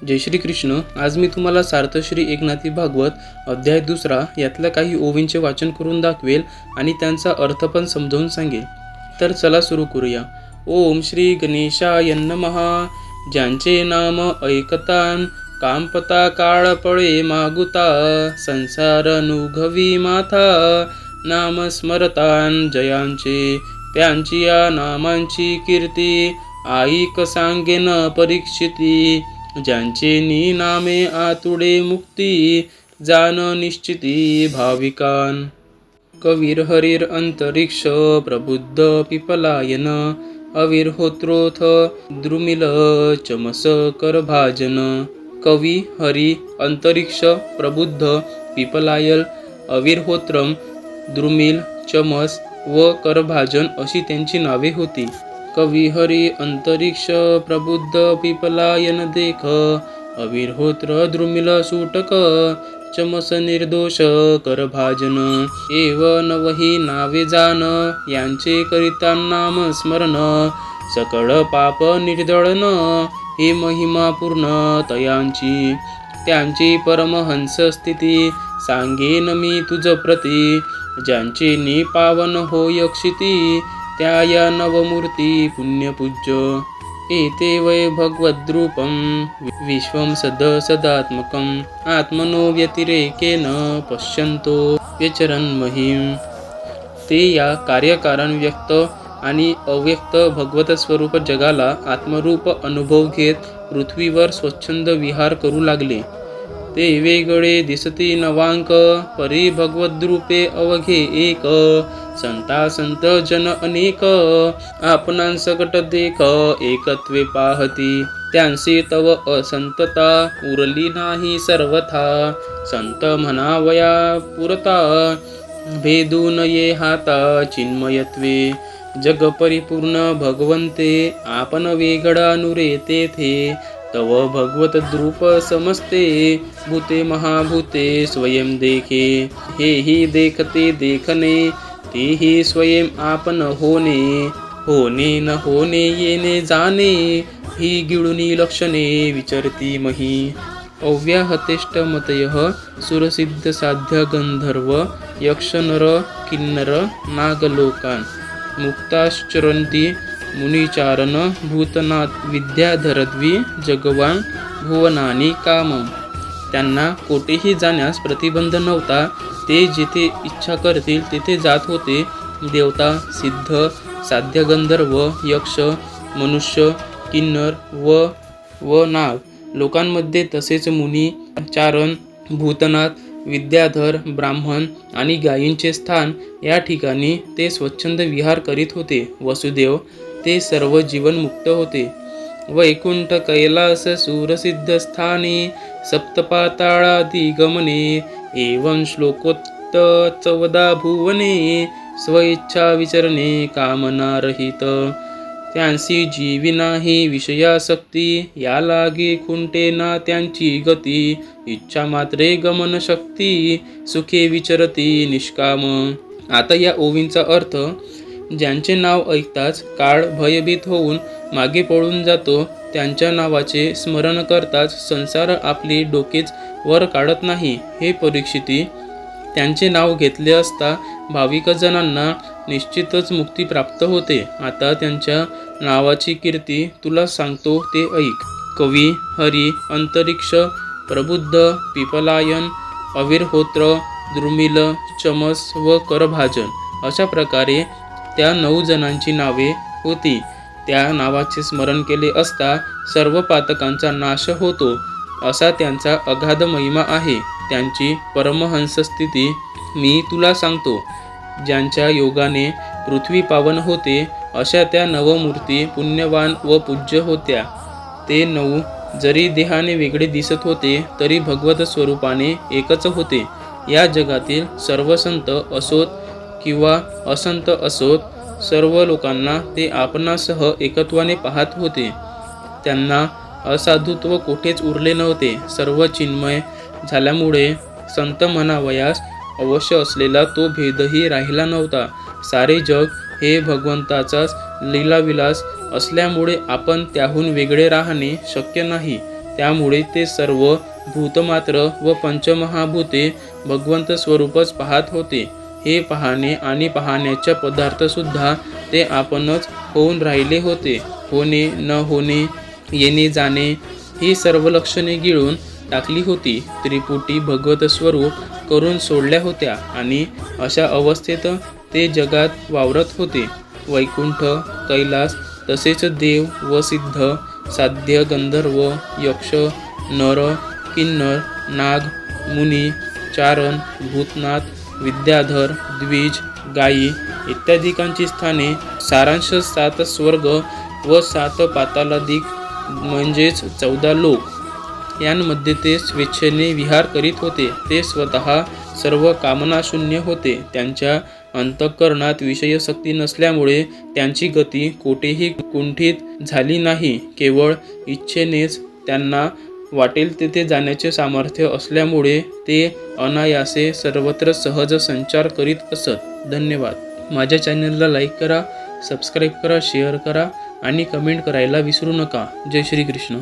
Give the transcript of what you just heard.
जय श्री कृष्ण. आज मी तुम्हाला सार्थश्री एकनाथी भागवत अध्याय 2 यातल्या काही ओवींचे वाचन करून दाखवेल आणि त्यांचा अर्थ पण समजावून सांगेल. तर चला सुरू करूया. ओम श्री गणेशाय नमः. ज्यांचे नाम ऐकतान कामपता काळ पळे मागुता, संसार अनुभवी माथा नाम स्मरतान जयांचे, त्यांची या नामांची कीर्ती ऐक सांगेन परीक्षिती. ज्यांचे नी नामे आतुडे मुक्ती, जान निश्चिती भाविकान. कवीर हरीर अंतरिक्ष प्रबुद्ध पिपलायन, अविर्होत्रोथ द्रुमिल चमस कर भाजन. कवी हरी अंतरिक्ष प्रबुद्ध पिपलायल अविर्होत्रम द्रुमिल चमस व करभाजन अशी त्यांची नावे होती. कवी हरी अंतरिक्ष प्रबुद्ध पिपलायन देख, अविर्होत्र द्रुमिल सूटक चमस निर्दोष करभाजन. एव नवही नावे जान, यांचे करिता नाम स्मरण, सकळ पाप निर्दळन हे महिमा पूर्ण तयांची. त्यांची परमहंस स्थिती सांगेन मी तुझ प्रती, ज्यांचे नी पावन होय क्षिती, त्या या नवमूर्ती पुण्यपूज्य. एते वै भगवद्रूपं विश्वं सदात्मकं, आत्मनो व्यतिरेकेन पश्यन्तो व्यचरन् महीम्. ते या कार्यकारण व्यक्त आणि अव्यक्त भगवत स्वरूप जगाला आत्मरूप अनुभव घेत पृथ्वीवर स्वच्छंद विहार करू लागले. ते वेगळे दिसती नवांक, परी भगवद्रूपे अवघे एक. संता संत जन अनेक, आपणां सकट देख एकत्वे पाहती. त्यांसी तव असंतता उरली नाही सर्वथा, संत म्हणावया पुरता भेदून ये हाता चिन्मयत्वे. जग परिपूर्ण भगवंते, आपण वेगळा नुरे तेथे. तव भगवत द्रूप समजते, भूते महाभूते स्वयं देखे. हेही देखते देखणे, तेही स्वयं आपण होणे. होणे न होणे येणे जाणे, ही गिळुनी लक्षणे विचरती मही. अव्याहतेष्ट मतयः सुरसिद्ध साध्य गंधर्व, यक्ष नर किन्नर नागलोकान. मुक्ताश्चरन्ति मुनिचारण, भूतनाथ विद्याधरद्वी जगवान भुवनानी कामम. त्यांना कोठेही जाण्यास प्रतिबंध नव्हता. ते जिथे इच्छा करतील तिथे जात होते. देवता, सिद्ध, साध्य गंधर्व, यक्ष, मनुष्य, किन्नर व नाग लोकांमध्ये, तसेच मुनी, चारण, भूतनाथ, विद्याधर, ब्राह्मण आणि गायींचे स्थान या ठिकाणी ते स्वच्छंद विहार करीत होते. वसुदेव ते सर्व जीवनमुक्त होते. वैकुंठ कैलास सुरसिद्ध स्थाने, सप्तपाताळादी गमने. एवं श्लोकोक्त 14 भुवने, स्वइच्छा विचरणे कामना रहित. त्यांसी जीवी नाही विषयासक्ती, या लागे खुंटे ना त्यांची गती. इच्छा मात्रे गमन शक्ती, सुखे विचरती निष्काम. आता या ओवींचा अर्थ. ज्यांचे नाव ऐकताच काळ भयभीत होऊन मागे पळून जातो, त्यांच्या नावाचे स्मरण करताच संसार आपली डोकेच वर काढत नाही. हे परीक्षिती, त्यांचे नाव घेतले असता भाविकजनांना निश्चितच मुक्ती प्राप्त होते. आता त्यांच्या नावाची कीर्ती तुला सांगतो, ते ऐक. कवी हरी अंतरिक्ष प्रबुद्ध पिपलायन अविर्होत्र द्रुमिल चमस व करभाजन अशा प्रकारे त्या 9 जणांची नावे होती. त्या नावाचे स्मरण केले असता सर्व पातकांचा नाश होतो, असा त्यांचा अगाध महिमा आहे. त्यांची परमहंस स्थिती मी तुला सांगतो. ज्यांच्या योगाने पृथ्वी पावन होते, अशा त्या नवमूर्ती पुण्यवान व पूज्य होत्या. ते 9 जरी देहाने वेगळे दिसत होते, तरी भगवत स्वरूपाने एकच होते. या जगातील सर्व संत असोत किंवा असंत असोत, सर्व लोकांना ते आपणासह एकत्वाने पाहत होते. त्यांना असाधुत्व कोठेच उरले नव्हते. सर्व चिन्मय झाल्यामुळे संत म्हणावयास अवश्य असलेला तो भेदही राहिला नव्हता. सारे जग हे भगवंताचाच लीलाविलास असल्यामुळे आपण त्याहून वेगळे राहणे शक्य नाही. त्यामुळे ते सर्व भूतमात्र व पंचमहाभूते भगवंत स्वरूपच पाहत होते. हे पाहणे आणि पाहण्याच्या पदार्थसुद्धा ते आपणच होऊन राहिले होते. होणे न होणे, येणे जाणे ही सर्व लक्षणे गिळून टाकली होती. त्रिपुटी भगवत स्वरूप करून सोडल्या होत्या आणि अशा अवस्थेत ते जगात वावरत होते. वैकुंठ, कैलास तसेच देव व सिद्ध, साध्य, गंधर्व, यक्ष, नर, किन्नर, नाग, मुनी, चारण, भूतनाथ, विद्याधर, द्विज, गायी इत्यादिकांची स्थाने, सारांश 7 स्वर्ग व 7 पातालादिक म्हणजेच 14 लोक यांमध्ये ते स्वेच्छेने विहार करीत होते. ते स्वतः सर्व कामनाशून्य होते. त्यांच्या अंतःकरणात विषयशक्ती नसल्यामुळे त्यांची गती कोठेही कुंठित झाली नाही. केवळ इच्छेनेच त्यांना वाटेल तेथे जाण्याचे सामर्थ्य असल्यामुळे ते अनायासे सर्वत्र सहज संचार करीत असत. धन्यवाद. माझ्या चॅनलला लाईक करा, सबस्क्राईब करा, शेअर करा आणि कमेंट करायला विसरू नका. जय श्री कृष्ण.